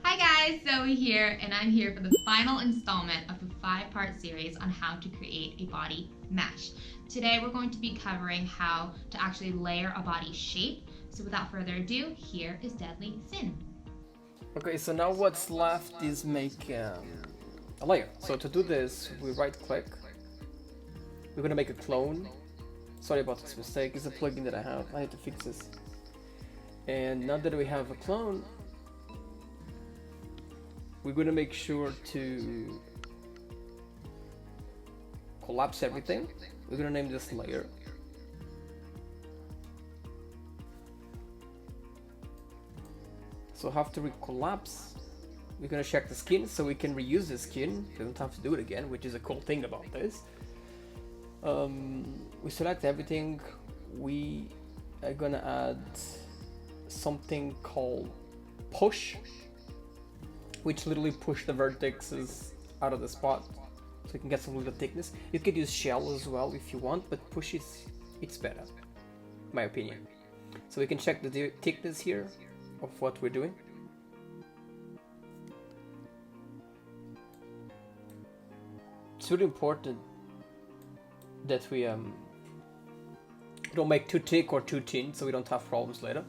Hi guys, Zoe here, and I'm here for the final installment of the 5-part series on how to create a body mesh. Today we're going to be covering how to actually layer a body shape. So without further ado, here is Deadly Sin. Okay, so now what's left is make a layer. So to do this, we right click. We're gonna make a clone. Sorry about this mistake, it's a plugin that I have. I need to fix this. And now that we have a clone, we're gonna make sure to collapse everything. We're gonna name this layer. So after we collapse, we're gonna check the skin so we can reuse the skin. We don't have to do it again, which is a cool thing about this. We select everything. We are gonna add something called push, which literally push the vertexes out of the spot so you can get some little thickness. You could use shell as well if you want, but push it's better, in my opinion. So we can check the thickness here of what we're doing. It's really important that we don't make too thick or too thin so we don't have problems later.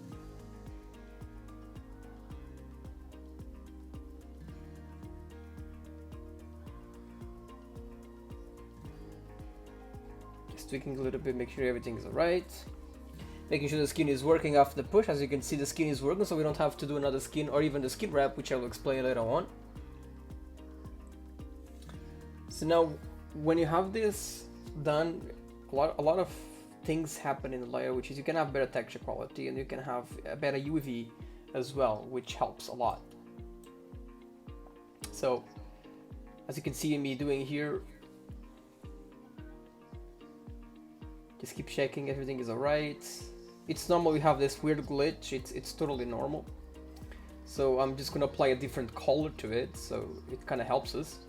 Just tweaking a little bit, make sure everything is alright. Making sure the skin is working after the push. As you can see, the skin is working, so we don't have to do another skin or even the skin wrap, which I will explain later on. So now, when you have this done, a lot of things happen in the layer, which is you can have better texture quality and you can have a better UV as well, which helps a lot. So, as you can see me doing here, just keep checking everything is alright. It's normal we have this weird glitch, it's totally normal. So I'm just gonna apply a different color to it, so it kind of helps us.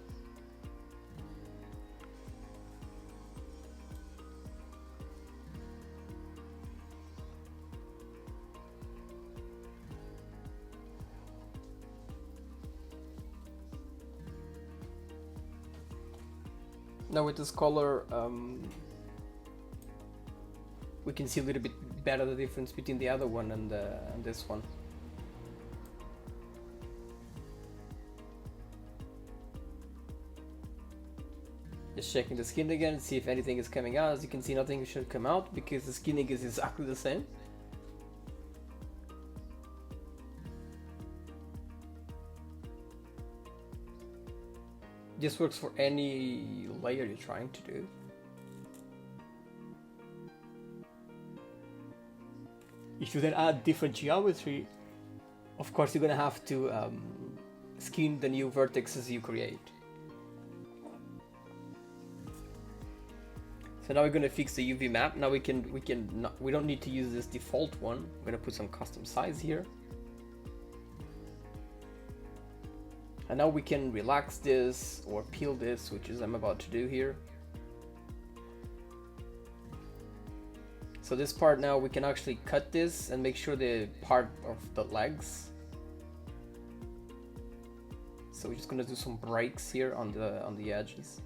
Now with this color, we can see a little bit better the difference between the other one and this one. Just checking the skin again, see if anything is coming out. As you can see, nothing should come out because the skinning is exactly the same. This works for any layer you're trying to do. If you then add different geometry, of course you're gonna have to skin the new vertexes you create. So now we're gonna fix the UV map. Now we don't need to use this default one. We're gonna put some custom size here. And now we can relax this or peel this, which is I'm about to do here. So this part now we can actually cut this and make sure the part of the legs. So we're just gonna do some breaks here on the edges.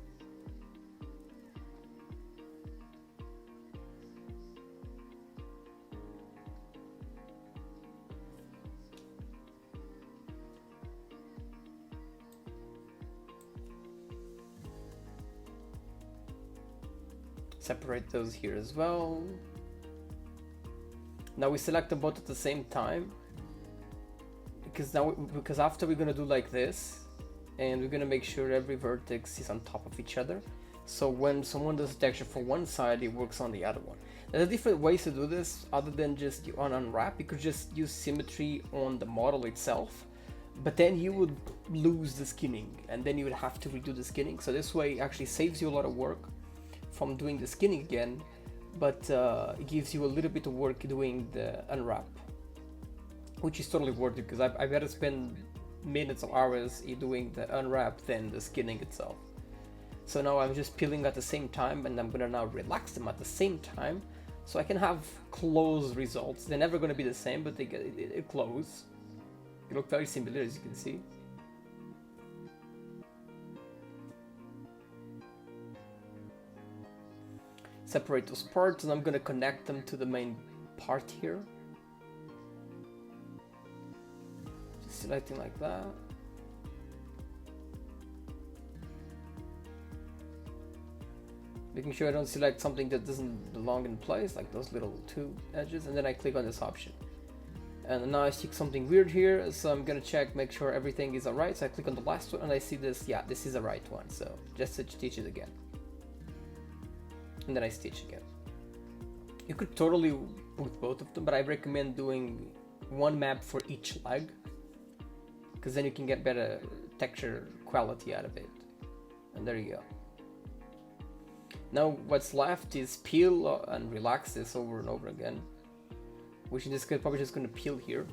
Separate those here as well. Now we select them both at the same time, because after we're gonna do like this, and we're gonna make sure every vertex is on top of each other. So when someone does a texture for one side, it works on the other one. There's different ways to do this other than just on unwrap. You could just use symmetry on the model itself, but then you would lose the skinning, and then you would have to redo the skinning. So this way it actually saves you a lot of work from doing the skinning again, but it gives you a little bit of work doing the unwrap, which is totally worth it, because I'd rather spend minutes or hours doing the unwrap than the skinning itself. So now I'm just peeling at the same time, and I'm gonna now relax them at the same time, So I can have close results. They're never going to be the same, but they get it close. They look very similar, as you can see. Separate those parts, and I'm going to connect them to the main part here. Just selecting like that. Making sure I don't select something that doesn't belong in place, like those little two edges, and then I click on this option. And now I see something weird here, so I'm gonna check, make sure everything is alright. So I click on the last one and I see this, yeah, this is the right one. So just stitch it again. And then I stitch again. You could totally put both of them, but I recommend doing one map for each leg, because then you can get better texture quality out of it. And there you go. Now what's left is peel and relax this over and over again, which in this case probably just going to peel here.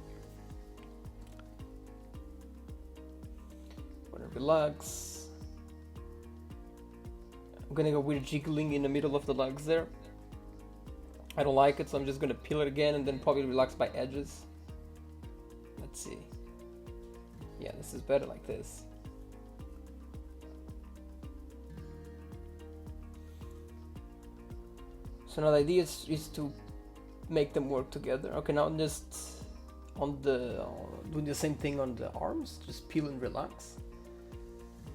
Gonna relax. I'm gonna go with jiggling in the middle of the legs there. I don't like it, so I'm just gonna peel it again and then probably relax by edges. Let's see. Yeah, this is better like this. So now the idea is to make them work together. Okay, now I'm just on the doing the same thing on the arms. Just peel and relax,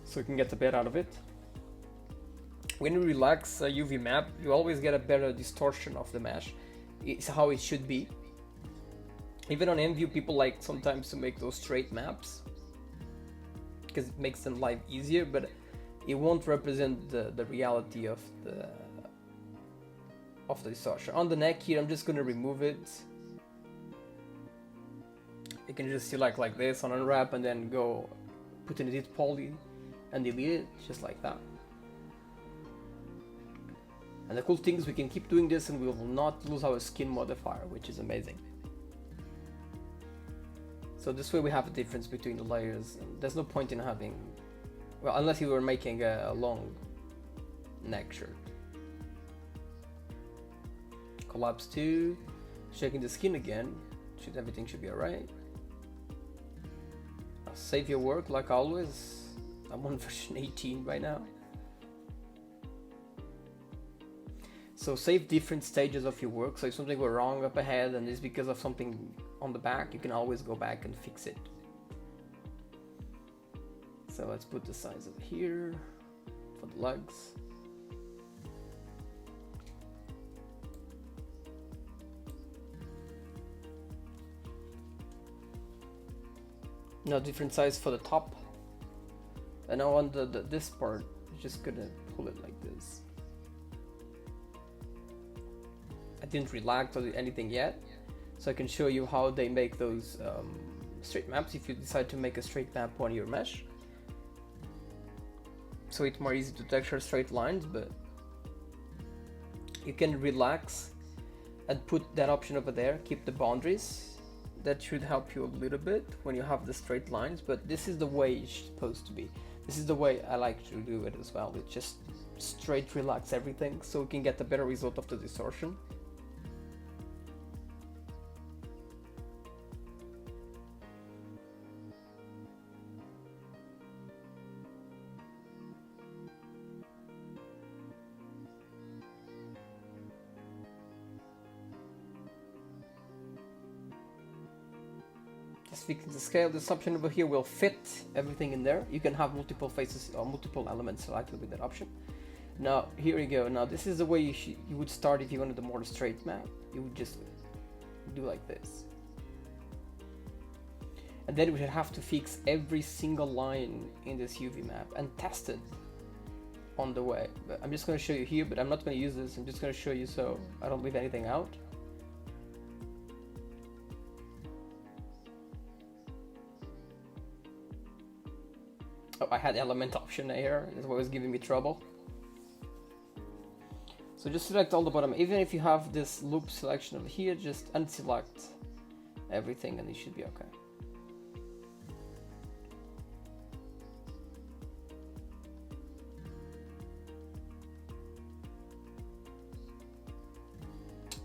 so you can get the bit out of it. When you relax a UV map, you always get a better distortion of the mesh. It's how it should be. Even on IMVU, people like sometimes to make those straight maps because it makes them live easier, but it won't represent the reality of the distortion. On the neck here, I'm just going to remove it. You can just select like this on unwrap and then go put in edit poly and delete it, just like that. And the cool thing is we can keep doing this and we will not lose our skin modifier, which is amazing. So this way we have a difference between the layers. And there's no point in having, well, unless you were making a long neck shirt. Collapse 2, checking the skin again, everything should be alright. Save your work like always. I'm on version 18 right now. So save different stages of your work, so if something went wrong up ahead and it's because of something on the back, you can always go back and fix it. So let's put the size of here for the legs. Now different size for the top, and now on this part, I'm just gonna pull it like this. I didn't relax or do anything yet, so I can show you how they make those straight maps if you decide to make a straight map on your mesh. So it's more easy to texture straight lines, but you can relax and put that option over there, keep the boundaries. That should help you a little bit when you have the straight lines, but this is the way it's supposed to be. This is the way I like to do it as well. It just straight relax everything so we can get a better result of the distortion. Just fixing the scale. This option over here will fit everything in there. You can have multiple faces or multiple elements selected with that option. Now here we go. Now this is the way you would start if you wanted a more straight map. You would just do like this, and then we would have to fix every single line in this UV map and test it on the way. But I'm just going to show you here, but I'm not going to use this. I'm just going to show you so I don't leave anything out. Oh, I had element option here. That's what was giving me trouble. So just select all the bottom. Even if you have this loop selection over here, just unselect everything and it should be okay.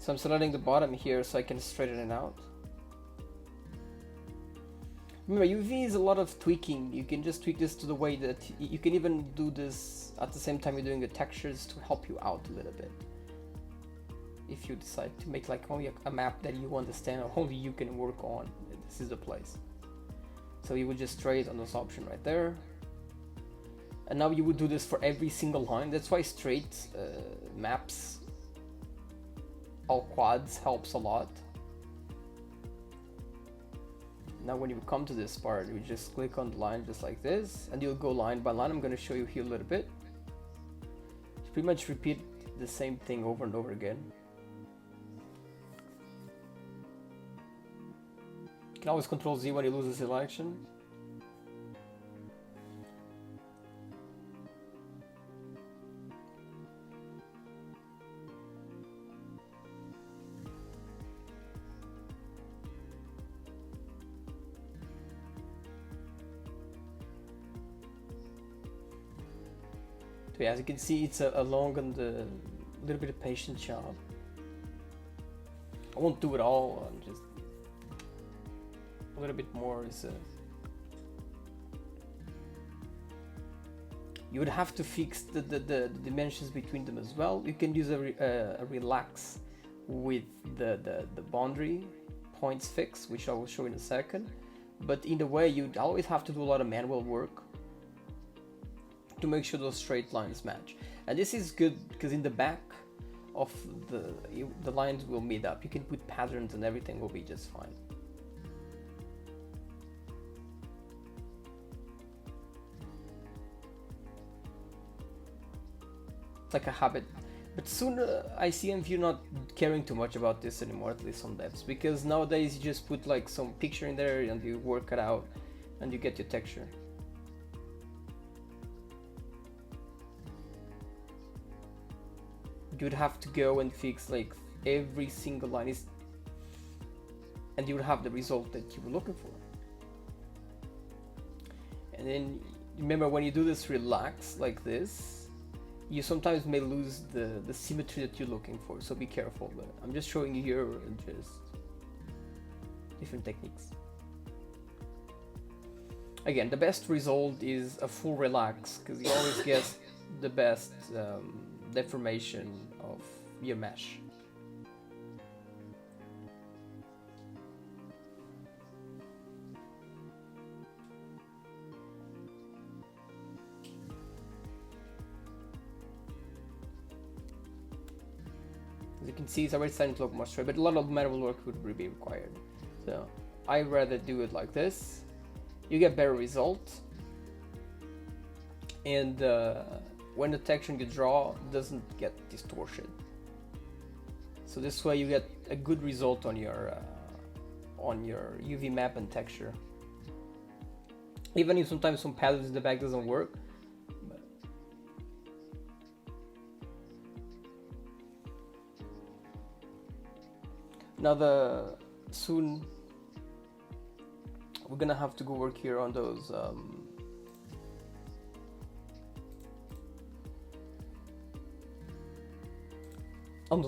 So I'm selecting the bottom here so I can straighten it out. Remember, UV is a lot of tweaking. You can just tweak this to the way that you can even do this at the same time you're doing the textures to help you out a little bit. If you decide to make like only a map that you understand or only you can work on, this is the place. So you would just trade on this option right there. And now you would do this for every single line. That's why straight maps, all quads, helps a lot. Now when you come to this part, you just click on the line just like this, and you'll go line by line. I'm going to show you here a little bit. You pretty much repeat the same thing over and over again. You can always Control Z when you lose a selection. So yeah, as you can see, it's a long and a little bit of patient job. I won't do it all, just a little bit more is you would have to fix the dimensions between them as well. You can use a relax with the boundary points fix, which I will show in a second. But in a way, you'd always have to do a lot of manual work to make sure those straight lines match. And this is good because in the back of the lines will meet up. You can put patterns and everything will be just fine. It's like a habit. But soon I see IMVU not caring too much about this anymore, at least on devs, because nowadays you just put like some picture in there and you work it out and you get your texture. You'd have to go and fix like every single line and you would have the result that you were looking for. And then remember, when you do this relax like this, you sometimes may lose the symmetry that you're looking for, so be careful. But I'm just showing you here just different techniques. Again, the best result is a full relax, because you always get the best deformation of your mesh. As you can see, it's already starting to look more straight, but a lot of manual work would be required. So I'd rather do it like this. You get better results, and when the texture you draw doesn't get distortion. So this way you get a good result on your UV map and texture. Even if sometimes some patterns in the back doesn't work. Now soon we're gonna have to go work here on those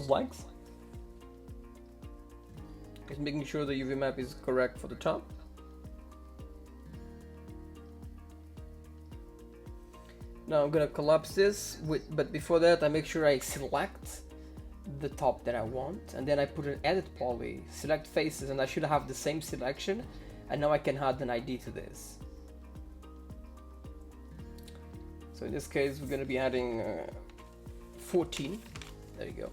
legs. Just making sure the UV map is correct for the top. Now I'm gonna collapse this but before that I make sure I select the top that I want, and then I put an edit poly, select faces, and I should have the same selection, and now I can add an ID to this. So in this case we're gonna be adding 14. There you go.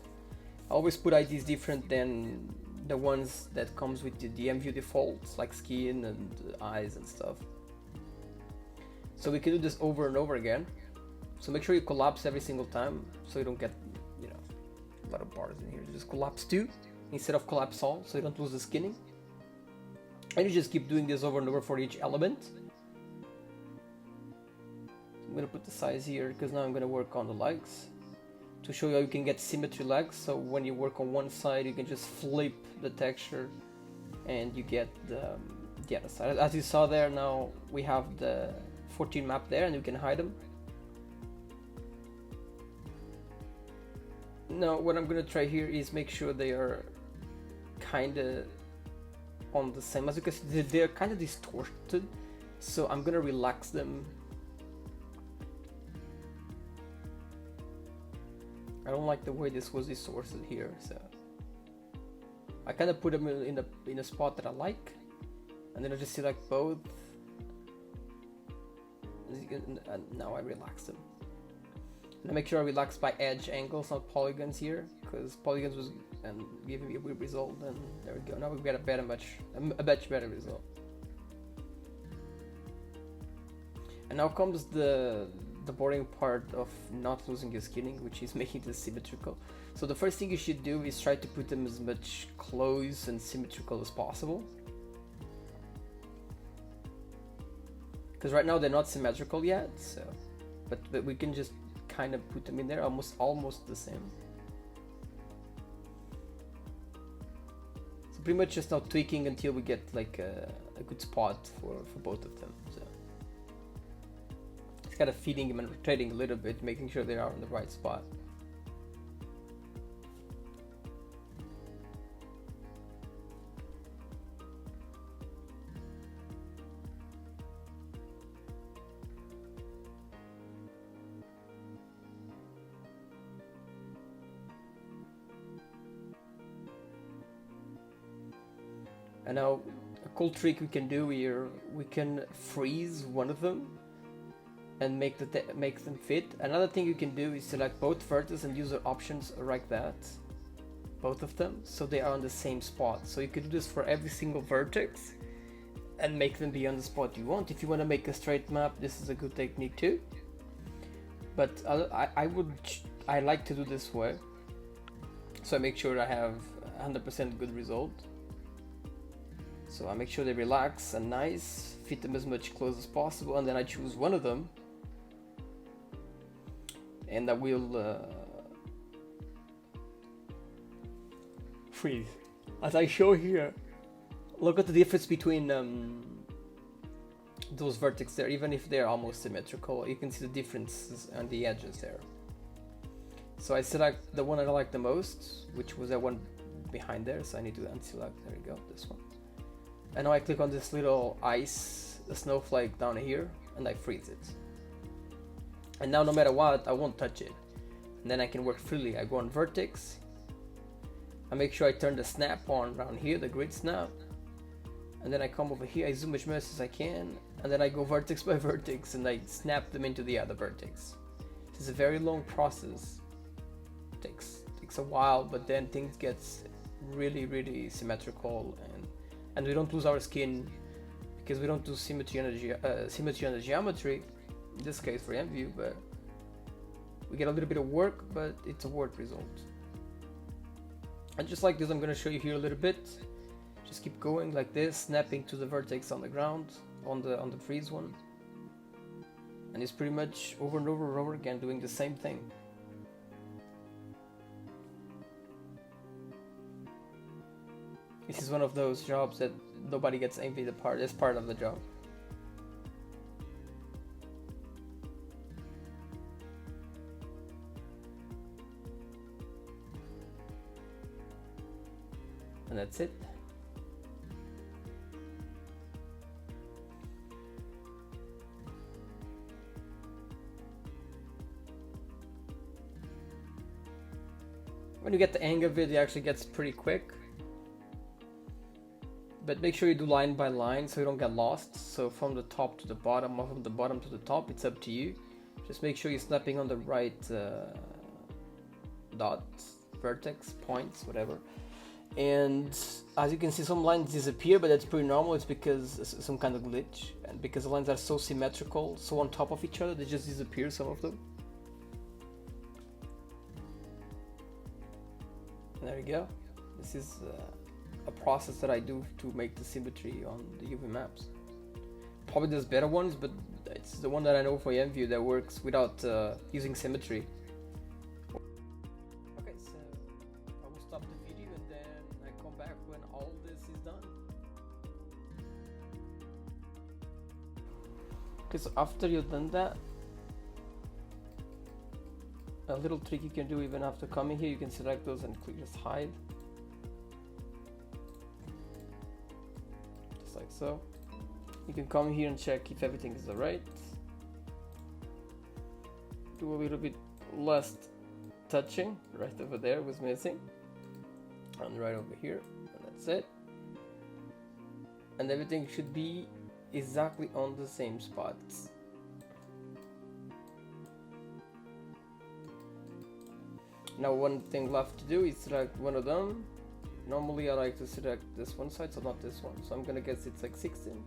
I always put IDs different than the ones that comes with the IMVU defaults, like skin and eyes and stuff. So we can do this over and over again. So make sure you collapse every single time so you don't get, you know, a lot of bars in here. Just collapse 2 instead of collapse all, so you don't lose the skinning. And you just keep doing this over and over for each element. I'm gonna put the size here because now I'm gonna work on the legs to show you how you can get symmetry legs. So when you work on one side, you can just flip the texture and you get the other side. As you saw there, now we have the 14 map there and you can hide them. Now what I'm gonna try here is make sure they are kinda on the same. As you can see, they're kinda distorted, so I'm gonna relax them. I don't like the way this was distorted here, so I kind of put them in a spot that I like, and then I just select both, and now I relax them. And I make sure I relax by edge angles, not polygons here, because polygons was giving me a weird result. And there we go. Now we've got a much better result. And now comes the boring part of not losing your skinning, which is making this symmetrical. So the first thing you should do is try to put them as much close and symmetrical as possible, because right now they're not symmetrical yet. So, but we can just kind of put them in there almost the same. So pretty much just now tweaking until we get like a good spot for both of them. So it's kind of feeding them and rotating a little bit, making sure they are in the right spot. And now a cool trick we can do here, we can freeze one of them and make them fit. Another thing you can do is select both vertices and use the options like that, both of them, so they are on the same spot. So you can do this for every single vertex and make them be on the spot you want. If you want to make a straight map, this is a good technique too. But I like to do this way, so I make sure I have 100% good result. So I make sure they relax and nice, fit them as much close as possible, and then I choose one of them, and I will freeze. As I show here, look at the difference between those vertices there. Even if they're almost symmetrical, you can see the differences on the edges there. So I select the one I like the most, which was that one behind there, so I need to unselect. There we go, this one. And now I click on this little ice, the snowflake down here, and I freeze it. And now no matter what, I won't touch it. And then I can work freely. I go on vertex. I make sure I turn the snap on around here, the grid snap. And then I come over here, I zoom as much as I can, and then I go vertex by vertex and I snap them into the other vertex. It's a very long process. Takes a while, but then things gets really symmetrical, and we don't lose our skin because we don't do symmetry on the geometry, in this case for IMVU, but we get a little bit of work, but it's a work result. And just like this, I'm going to show you here a little bit. Just keep going like this, snapping to the vertex on the ground, on the freeze one, and it's pretty much over and over again doing the same thing. This is one of those jobs that nobody gets envied apart. It's part of the job. And that's it. When you get the hang of it, it actually gets pretty quick. But make sure you do line by line so you don't get lost. So from the top to the bottom, or from the bottom to the top, it's up to you. Just make sure you're snapping on the right dot, vertex, points, whatever. And as you can see, some lines disappear, but that's pretty normal. It's because some kind of glitch, and because the lines are so symmetrical, so on top of each other, they just disappear, some of them. And there you go. This is a process that I do to make the symmetry on the UV maps. Probably there's better ones, but it's the one that I know for IMVU that works without using symmetry. Okay, so I will stop the video and then I come back when all this is done. Okay, so after you've done that, a little trick you can do even after coming here, you can select those and click just hide. Just like so. You can come here and check if everything is alright. Do a little bit less touching. Right over there was missing. And right over here. And that's it. And everything should be exactly on the same spots. Now one thing left to do is select one of them. Normally I like to select this one side, so not this one. So I'm gonna guess it's like 16.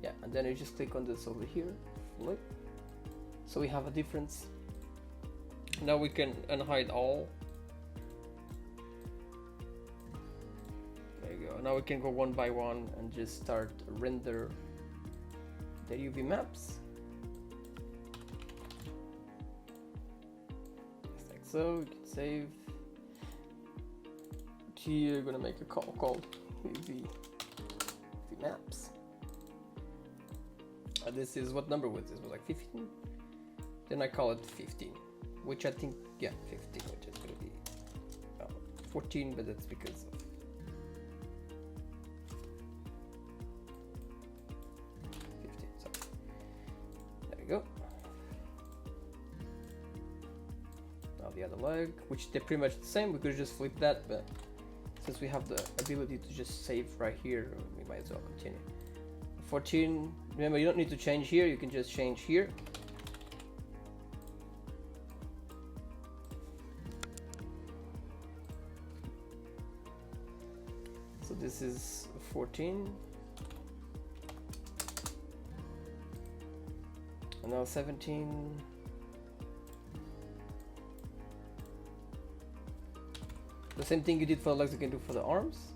Yeah, and then you just click on this over here, flip. So we have a difference. Now we can unhide all. There you go. Now we can go one by one and just start render the UV maps. Just like so, you can save. Here you're gonna make a call called UV maps. This is what number was this? Was like 15? Then I call it 15, which I think, yeah, 15, which is gonna be 14, but that's because of 15. So there we go. Now the other leg, which they're pretty much the same. We could just flip that, but since we have the ability to just save right here, we might as well continue. 14, remember you don't need to change here, you can just change here. So this is 14. And now 17. The same thing you did for the legs, you can do for the arms.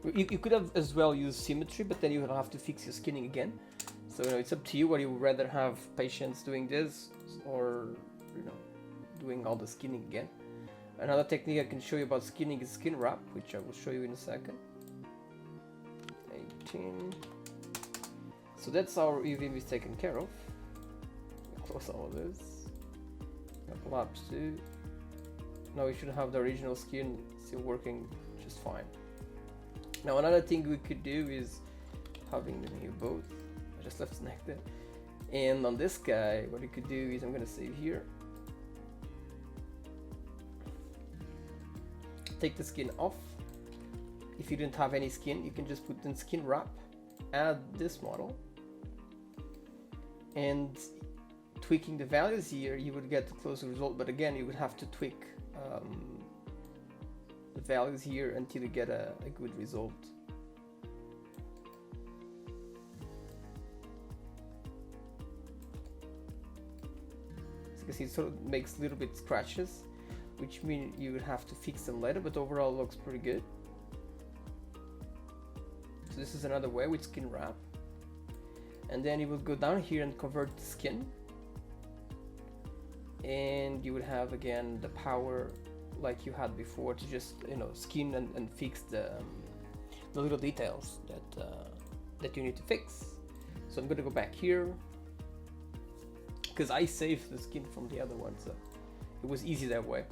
You could have as well used symmetry, but then you will have to fix your skinning again. So it's up to you whether you would rather have patients doing this or doing all the skinning again. Another technique I can show you about skinning is skin wrap, which I will show you in a second. 18. So that's our UV is taken care of. Close all of this. Got laps too. Now we should have the original skin still working just fine. Now another thing we could do is having them here both. I just left his neck there. And on this guy, what we could do is I'm gonna save here. Take the skin off. If you didn't have any skin, you can just put in skin wrap, add this model, and tweaking the values here, you would get the closer result. But again, you would have to tweak the values here until you get a good result. So you can see it sort of makes little bit scratches, which means you would have to fix them later, but overall it looks pretty good. So this is another way with skin wrap. And then you will go down here and convert the skin. And you would have again the power like you had before to just skin and fix the little details that you need to fix. So I'm gonna go back here because I saved the skin from the other one, so it was easy that way.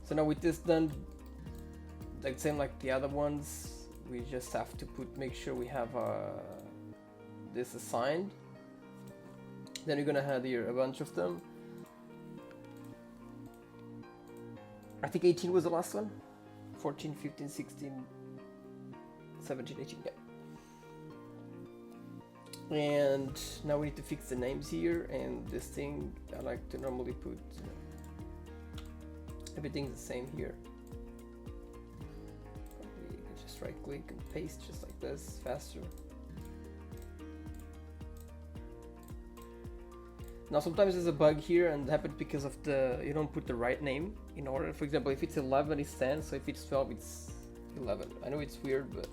So now with this done, like same like the other ones, we just have to make sure we have this assigned. Then you're gonna have here a bunch of them. I think 18 was the last one. 14, 15, 16, 17, 18, yeah. And now we need to fix the names here, and this thing I like to normally put everything's the same here. You can just right click and paste just like this, faster. Now sometimes there's a bug here, and it happens because of you don't put the right name in order. For example, if it's 11 it's 10, so if it's 12 it's 11. I know it's weird, but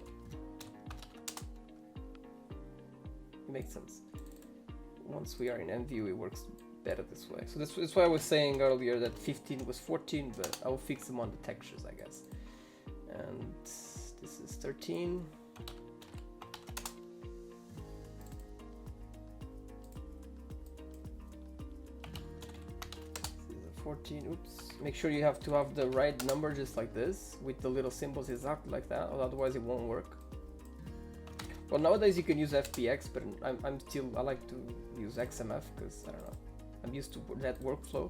it makes sense. Once we are in IMVU, it works better this way. So that's why I was saying earlier that 15 was 14, but I will fix them on the textures, I guess. And this is 13. 14. Oops. Make sure you have to have the right number, just like this, with the little symbols exactly like that, otherwise it won't work. Well, nowadays you can use FBX, but I like to use XMF because I don't know, I'm used to that workflow.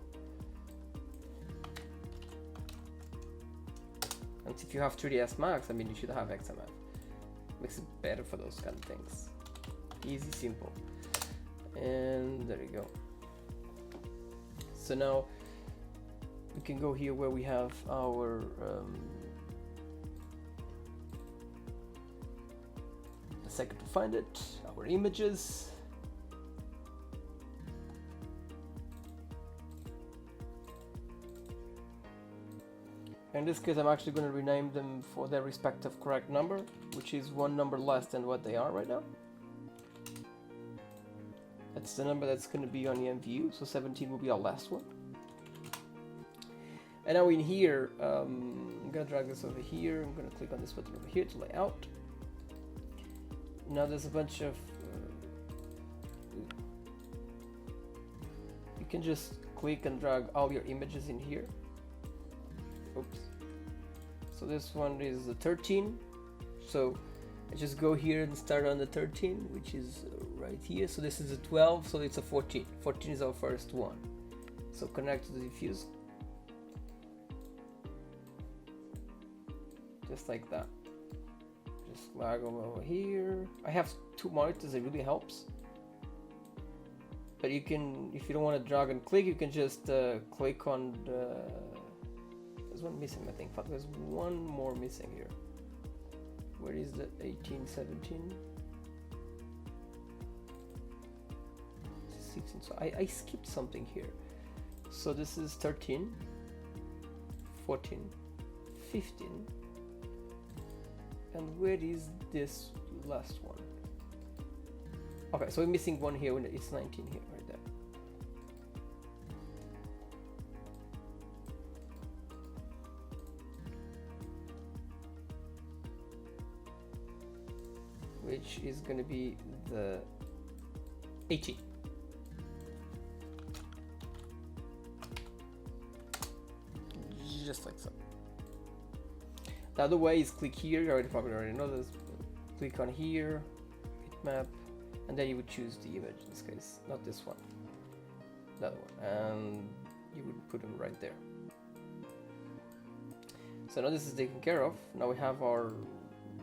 And if you have 3ds Max, I mean, you should have XMF. Makes it better for those kind of things. Easy, simple. And there you go. So now we can go here where we have our a second to find it, our images. In this case, I'm actually going to rename them for their respective correct number, which is one number less than what they are right now. That's the number that's going to be on the IMVU, so 17 will be our last one. And now in here, I'm going to drag this over here, I'm going to click on this button over here to lay out. Now there's a bunch of... you can just click and drag all your images in here. Oops. So this one is the 13. So I just go here and start on the 13, which is right here. So this is a 12, so it's a 14. 14 is our first one. So connect to the diffuse. Just like that. Just drag them over here. I have 2 monitors, it really helps. But you can, if you don't want to drag and click, you can just click on the... There's one missing, I think. In fact, there's one more missing here. Where is the 18, 17? 16. So I skipped something here. So this is 13, 14, 15. And where is this last one? Okay, so we're missing one here when it's 19 here, right there. Which is going to be the 18. Just like so. The other way is click here, you probably already know this. Click on here, bitmap, and then you would choose the image in this case, not this one, the other one, and you would put them right there. So now this is taken care of. Now we have our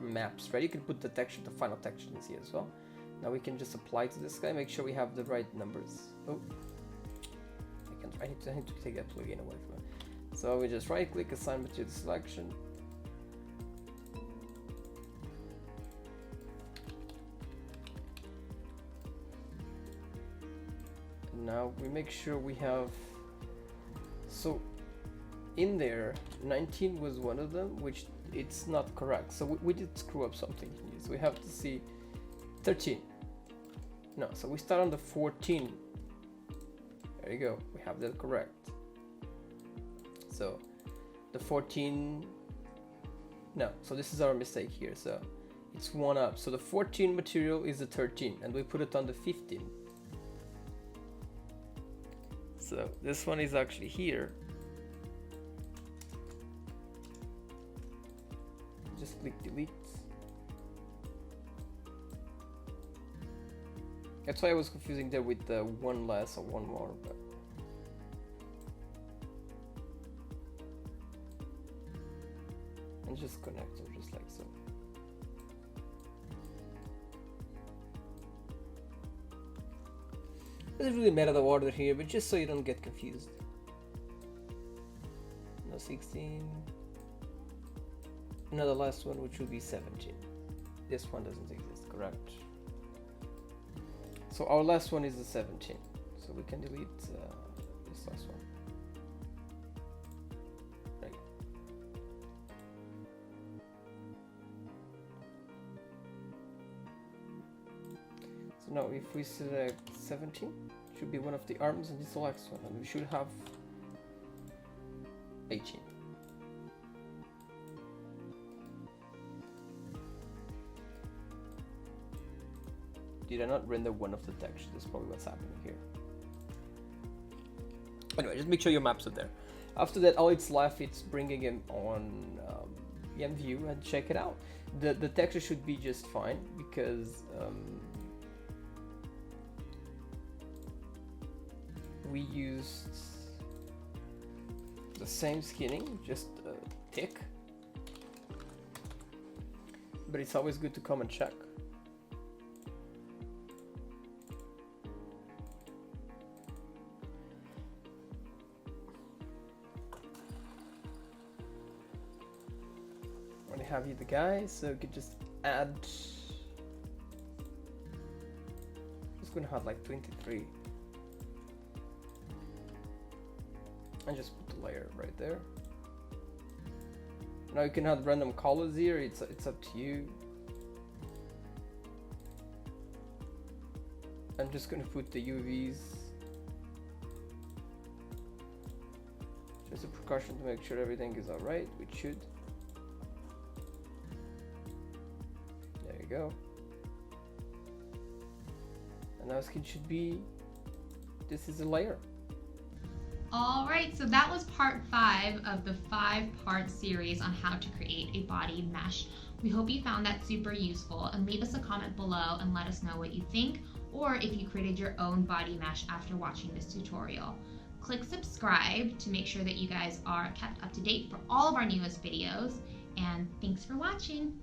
maps ready. You can put the texture, the final texture in here as well. Now we can just apply to this guy, make sure we have the right numbers. Oh, I need to take that plugin away from it. So we just right click, assign material selection. Now we make sure we have, so in there 19 was one of them, which it's not correct, so we did screw up something here. So we have to see 13. No, so we start on the 14. There you go, we have that correct. So the 14, no, so this is our mistake here, so it's one up. So the 14 material is the 13 and we put it on the 15. So this one is actually here. Just click delete. That's why I was confusing there with the one less or one more, but and just connect them just like so. Doesn't really matter the order here, but just so you don't get confused. No 16. Now the last one, which will be 17. This one doesn't exist, correct? So our last one is the 17. So we can delete this last one. Right. So now if we select 17, it should be one of the arms, and this selects one, and we should have 18. did I not render one of the textures? That's probably what's happening here. Anyway, just make sure your maps are there. After that, all it's left, it's bringing it on IMVU and check it out. The texture should be just fine because we used the same skinning, just a tick. But it's always good to come and check. When I have you the guy, so you could just add. It's gonna have like 23. And just put the layer right there. Now you can add random colors here, it's up to you. I'm just gonna put the UVs. Just a precaution to make sure everything is alright, which should. There you go. And now skin should be, this is a layer. Alright, so that was part 5 of the 5-part series on how to create a body mesh. We hope you found that super useful, and leave us a comment below and let us know what you think, or if you created your own body mesh after watching this tutorial. Click subscribe to make sure that you guys are kept up to date for all of our newest videos, and thanks for watching!